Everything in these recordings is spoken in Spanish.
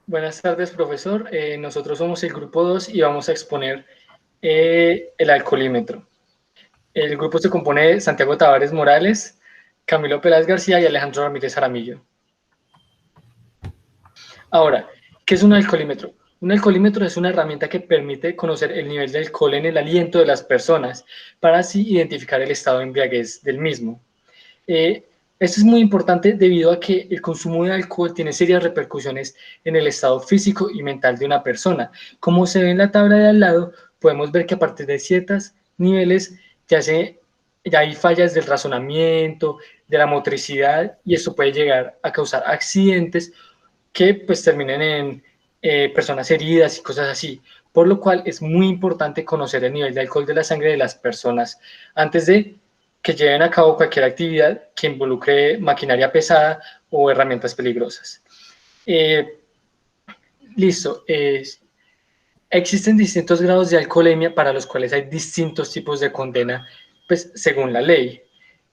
Buenas tardes, profesor. Nosotros somos el grupo 2 y vamos a exponer el alcoholímetro. El grupo se compone de Santiago Tavares Morales, Camilo Peláez García y Alejandro Ramírez Jaramillo. Ahora, ¿qué es un alcoholímetro? Un alcoholímetro es una herramienta que permite conocer el nivel de alcohol en el aliento de las personas para así identificar el estado de embriaguez del mismo. Esto es muy importante debido a que el consumo de alcohol tiene serias repercusiones en el estado físico y mental de una persona. Como se ve en la tabla de al lado, podemos ver que a partir de ciertos niveles ya hay fallas del razonamiento, de la motricidad, y esto puede llegar a causar accidentes que pues terminen en personas heridas y cosas así. Por lo cual es muy importante conocer el nivel de alcohol de la sangre de las personas antes de que lleven a cabo cualquier actividad que involucre maquinaria pesada o herramientas peligrosas. Eh, listo. Existen distintos grados de alcoholemia para los cuales hay distintos tipos de condena, pues según la ley.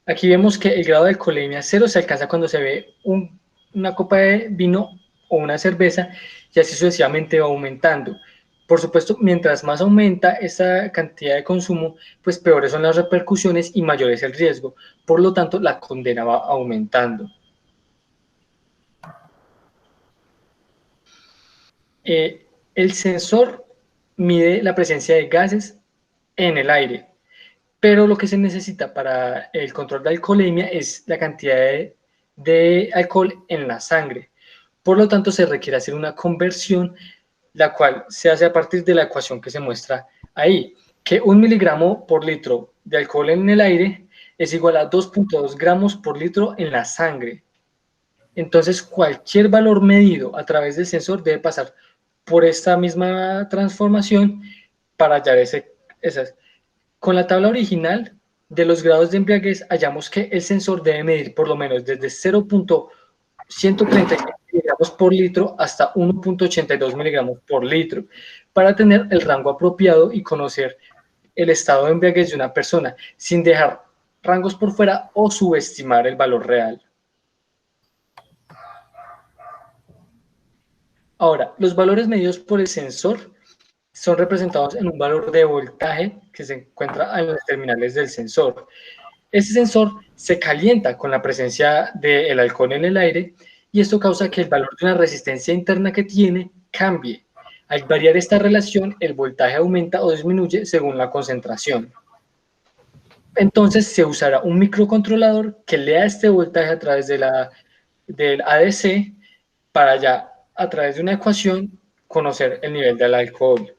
Aquí vemos que el grado de alcoholemia cero se alcanza cuando se ve una copa de vino o una cerveza y así sucesivamente va aumentando. Por supuesto, mientras más aumenta esta cantidad de consumo, pues peores son las repercusiones y mayor es el riesgo. Por lo tanto, la condena va aumentando. El sensor mide la presencia de gases en el aire, pero lo que se necesita para el control de alcoholemia es la cantidad de alcohol en la sangre. Por lo tanto, se requiere hacer una conversión, la cual se hace a partir de la ecuación que se muestra ahí, que 1 miligramo por litro de alcohol en el aire es igual a 2,2 gramos por litro en la sangre. Entonces, cualquier valor medido a través del sensor debe pasar por esta misma transformación para hallar esas. Con la tabla original de los grados de embriaguez, hallamos que el sensor debe medir por lo menos desde 0,135 miligramos por litro hasta 1,82 miligramos por litro para tener el rango apropiado y conocer el estado de embriaguez de una persona sin dejar rangos por fuera o subestimar el valor real. Ahora, los valores medidos por el sensor son representados en un valor de voltaje que se encuentra en los terminales del sensor. Este sensor se calienta con la presencia del alcohol en el aire y esto causa que el valor de una resistencia interna que tiene cambie. Al variar esta relación, el voltaje aumenta o disminuye según la concentración. Entonces se usará un microcontrolador que lea este voltaje a través del ADC para ya, a través de una ecuación, conocer el nivel del alcohol.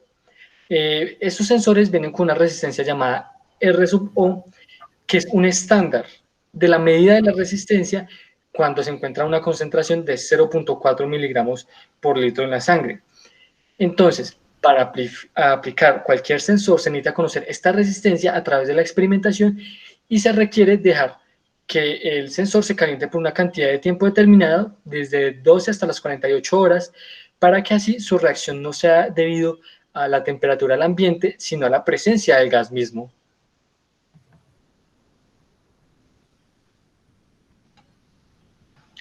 Estos sensores vienen con una resistencia llamada R sub O, que es un estándar de la medida de la resistencia cuando se encuentra una concentración de 0,4 miligramos por litro en la sangre. Entonces, para aplicar cualquier sensor se necesita conocer esta resistencia a través de la experimentación y se requiere dejar que el sensor se caliente por una cantidad de tiempo determinado, desde 12 hasta las 48 horas, para que así su reacción no sea debido a la temperatura del ambiente, sino a la presencia del gas mismo.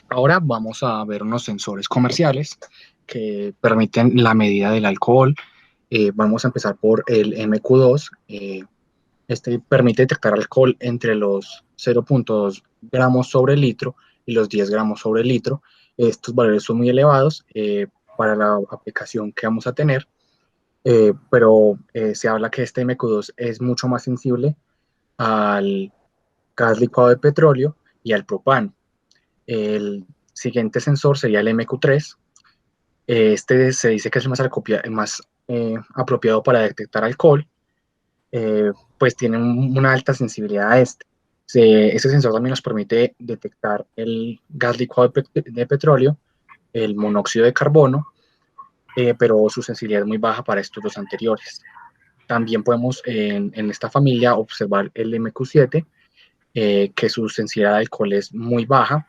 Ahora vamos a ver unos sensores comerciales que permiten la medida del alcohol. Vamos a empezar por el MQ2. Este permite detectar alcohol entre los 0,2 gramos sobre litro y los 10 gramos sobre litro. Estos valores son muy elevados para la aplicación que vamos a tener, pero se habla que este MQ2 es mucho más sensible al gas licuado de petróleo y al propano. El siguiente sensor sería el MQ3. Este se dice que es más apropiado para detectar alcohol, pues tiene una alta sensibilidad a este. Este sensor también nos permite detectar el gas licuado de petróleo, el monóxido de carbono, pero su sensibilidad es muy baja para estos dos anteriores. También podemos en esta familia observar el MQ7, que su sensibilidad de alcohol es muy baja,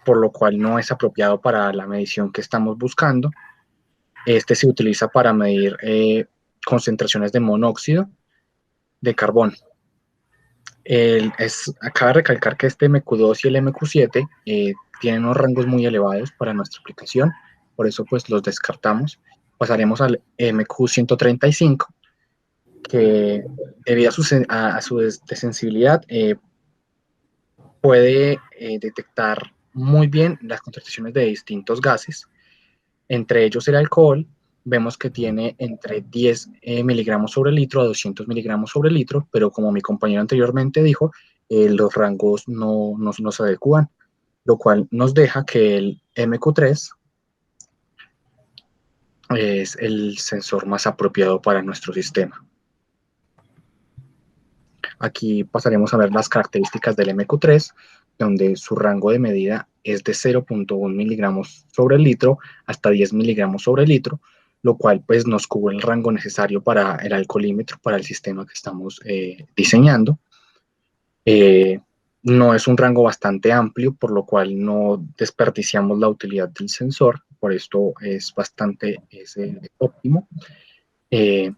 por lo cual no es apropiado para la medición que estamos buscando. Este se utiliza para medir concentraciones de monóxido de carbono. Acaba de recalcar que este MQ2 y el MQ7 tienen unos rangos muy elevados para nuestra aplicación, por eso pues los descartamos. Pasaremos al MQ135, que debido a su desensibilidad puede detectar muy bien las concentraciones de distintos gases, entre ellos el alcohol. Vemos que tiene entre 10 miligramos sobre litro a 200 miligramos sobre litro, pero como mi compañero anteriormente dijo, los rangos no se adecúan, lo cual nos deja que el MQ3 es el sensor más apropiado para nuestro sistema. Aquí pasaremos a ver las características del MQ3, donde su rango de medida es de 0.1 miligramos sobre el litro hasta 10 miligramos sobre el litro, lo cual pues nos cubre el rango necesario para el alcoholímetro, para el sistema que estamos diseñando. No es un rango bastante amplio, por lo cual no desperdiciamos la utilidad del sensor, por esto es bastante óptimo. El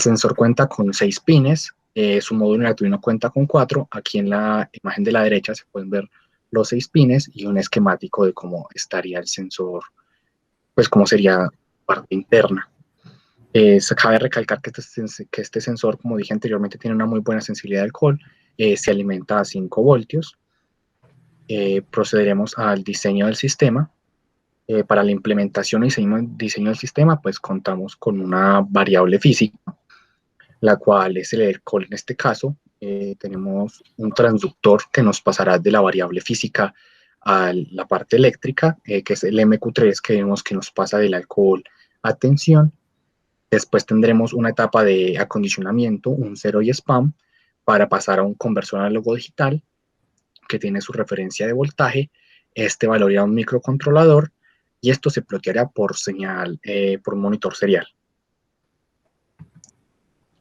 sensor cuenta con 6 pines, su módulo en Arduino cuenta con 4. Aquí en la imagen de la derecha se pueden ver los 6 pines y un esquemático de cómo estaría el sensor, pues cómo sería parte interna. Se cabe recalcar que este sensor, como dije anteriormente, tiene una muy buena sensibilidad de alcohol, se alimenta a 5 voltios. Procederemos al diseño del sistema. Para la implementación y diseño del sistema, pues contamos con una variable física, la cual es el alcohol en este caso. Tenemos un transductor que nos pasará de la variable física a la parte eléctrica, que es el MQ3, que vemos que nos pasa del alcohol a tensión. Después tendremos una etapa de acondicionamiento, un cero y spam, para pasar a un conversor análogo digital que tiene su referencia de voltaje. Este valor irá a un microcontrolador y esto se ploteará por señal, por un monitor serial.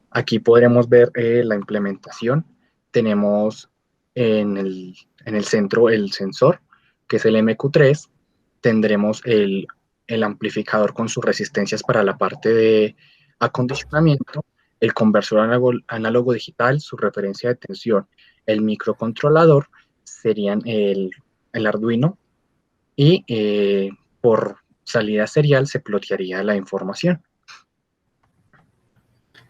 Aquí podremos ver la implementación. Tenemos en el centro el sensor, que es el MQ3. Tendremos el amplificador con sus resistencias para la parte de acondicionamiento, el conversor análogo digital, su referencia de tensión, el microcontrolador, serían el Arduino, y por salida serial se plotearía la información.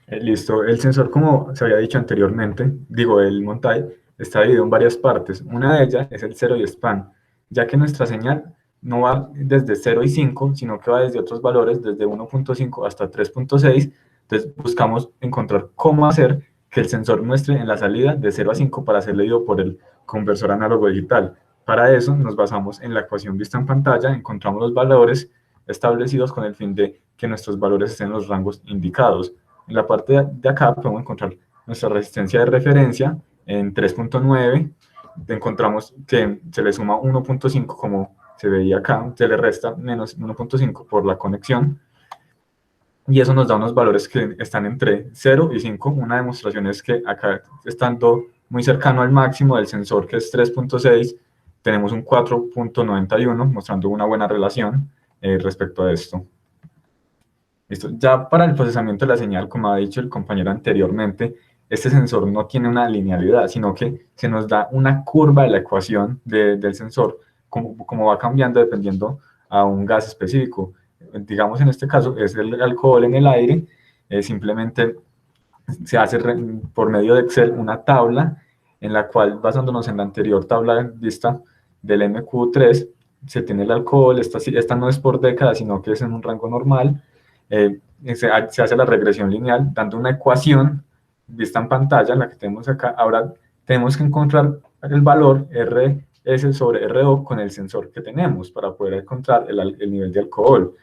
Listo, el sensor, como se había dicho anteriormente, digo, el montaje, está dividido en varias partes. Una de ellas es el 0 y span, ya que nuestra señal no va desde 0 y 5, sino que va desde otros valores, desde 1.5 hasta 3.6. Entonces buscamos encontrar cómo hacer que el sensor muestre en la salida de 0 a 5 para ser leído por el conversor análogo digital. Para eso nos basamos en la ecuación vista en pantalla, encontramos los valores establecidos con el fin de que nuestros valores estén en los rangos indicados. En la parte de acá podemos encontrar nuestra resistencia de referencia en 3.9. Encontramos que se le suma 1.5 como se veía acá, se le resta menos 1.5 por la conexión. Y eso nos da unos valores que están entre 0 y 5. Una demostración es que acá, estando muy cercano al máximo del sensor, que es 3.6, tenemos un 4.91, mostrando una buena relación respecto a esto. Listo. Ya para el procesamiento de la señal, como ha dicho el compañero anteriormente, este sensor no tiene una linealidad, sino que se nos da una curva de la ecuación del sensor, como va cambiando dependiendo a un gas específico. Digamos, en este caso es el alcohol en el aire. Simplemente se hace por medio de Excel una tabla en la cual, basándonos en la anterior tabla vista del MQ3, se tiene el alcohol. Esta no es por década, sino que es en un rango normal. Se hace la regresión lineal dando una ecuación vista en pantalla, la que tenemos acá. Ahora tenemos que encontrar el valor RS sobre RO con el sensor que tenemos para poder encontrar el nivel de alcohol.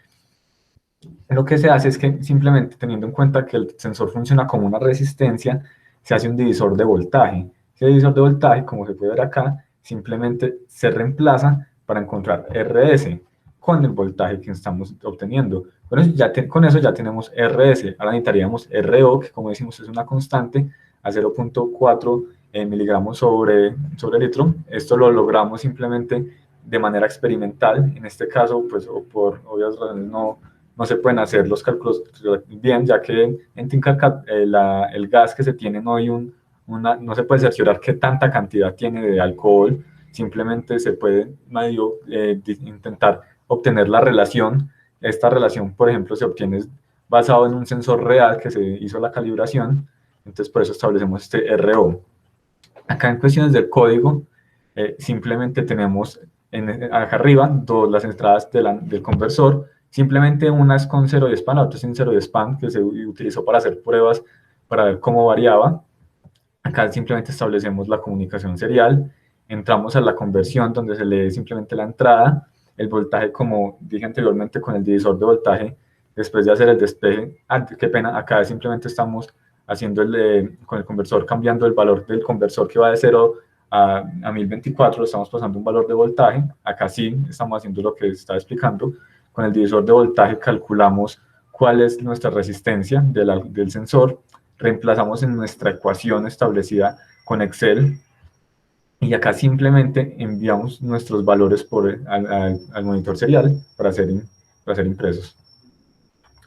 Lo que se hace es que, simplemente teniendo en cuenta que el sensor funciona como una resistencia, se hace un divisor de voltaje. Ese divisor de voltaje, como se puede ver acá, simplemente se reemplaza para encontrar RS con el voltaje que estamos obteniendo. Bueno, con eso ya tenemos RS. Ahora necesitaríamos RO, que como decimos es una constante, a 0.4 miligramos sobre litro. Esto lo logramos simplemente de manera experimental. En este caso, pues por obvias razones no se pueden hacer los cálculos bien, ya que en Tinkercad el gas que se tiene no se puede cerciorar qué tanta cantidad tiene de alcohol. Simplemente se puede intentar obtener la relación. Esta relación, por ejemplo, se obtiene basado en un sensor real que se hizo la calibración, entonces por eso establecemos este RO. Acá en cuestiones del código, simplemente tenemos acá arriba las entradas del conversor, simplemente una es con 0 y span, la otra es sin 0 y span, que se utilizó para hacer pruebas para ver cómo variaba. Acá simplemente establecemos la comunicación serial, entramos a la conversión donde se lee simplemente la entrada, el voltaje, como dije anteriormente, con el divisor de voltaje, después de hacer el despeje, qué pena, acá simplemente estamos haciendo con el conversor, cambiando el valor del conversor que va de 0 a 1024, estamos pasando un valor de voltaje, acá sí estamos haciendo lo que estaba explicando, con el divisor de voltaje calculamos cuál es nuestra resistencia del sensor, reemplazamos en nuestra ecuación establecida con Excel y acá simplemente enviamos nuestros valores al monitor serial para ser impresos.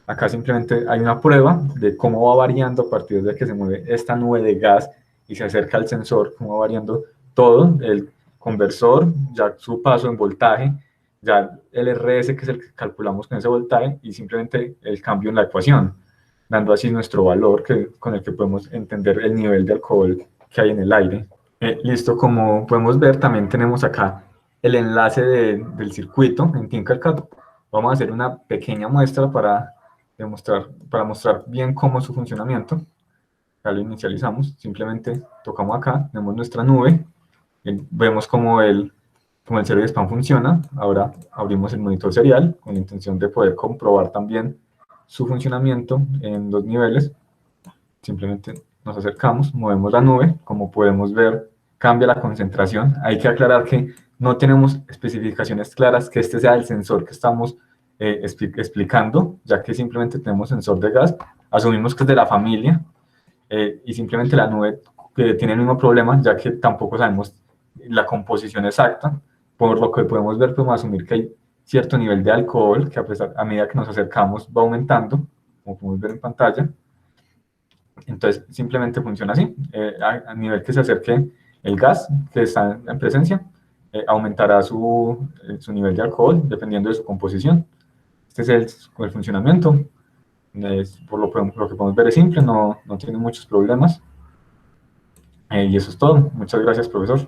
Acá simplemente hay una prueba de cómo va variando a partir de que se mueve esta nube de gas y se acerca al sensor, cómo va variando todo, el conversor, ya su paso en voltaje, ya el RS, que es el que calculamos con ese voltaje, y simplemente el cambio en la ecuación, dando así nuestro valor con el que podemos entender el nivel de alcohol que hay en el aire. Listo, como podemos ver, también tenemos acá el enlace del circuito en Tinkercad. Vamos a hacer una pequeña muestra para mostrar bien cómo es su funcionamiento. Ya lo inicializamos, simplemente tocamos acá, vemos nuestra nube, vemos cómo el serial span funciona. Ahora abrimos el monitor serial con la intención de poder comprobar también su funcionamiento en 2 niveles. Simplemente nos acercamos, movemos la nube, como podemos ver, cambia la concentración. Hay que aclarar que no tenemos especificaciones claras que este sea el sensor que estamos explicando, ya que simplemente tenemos sensor de gas, asumimos que es de la familia, y simplemente la nube tiene el mismo problema, ya que tampoco sabemos la composición exacta. Por lo que podemos ver, podemos asumir que hay cierto nivel de alcohol que a medida que nos acercamos va aumentando, como podemos ver en pantalla. Entonces, simplemente funciona así. A nivel que se acerque el gas que está en presencia, aumentará su nivel de alcohol dependiendo de su composición. Este es el funcionamiento. Por lo que podemos ver es simple, no tiene muchos problemas. Y eso es todo. Muchas gracias, profesor.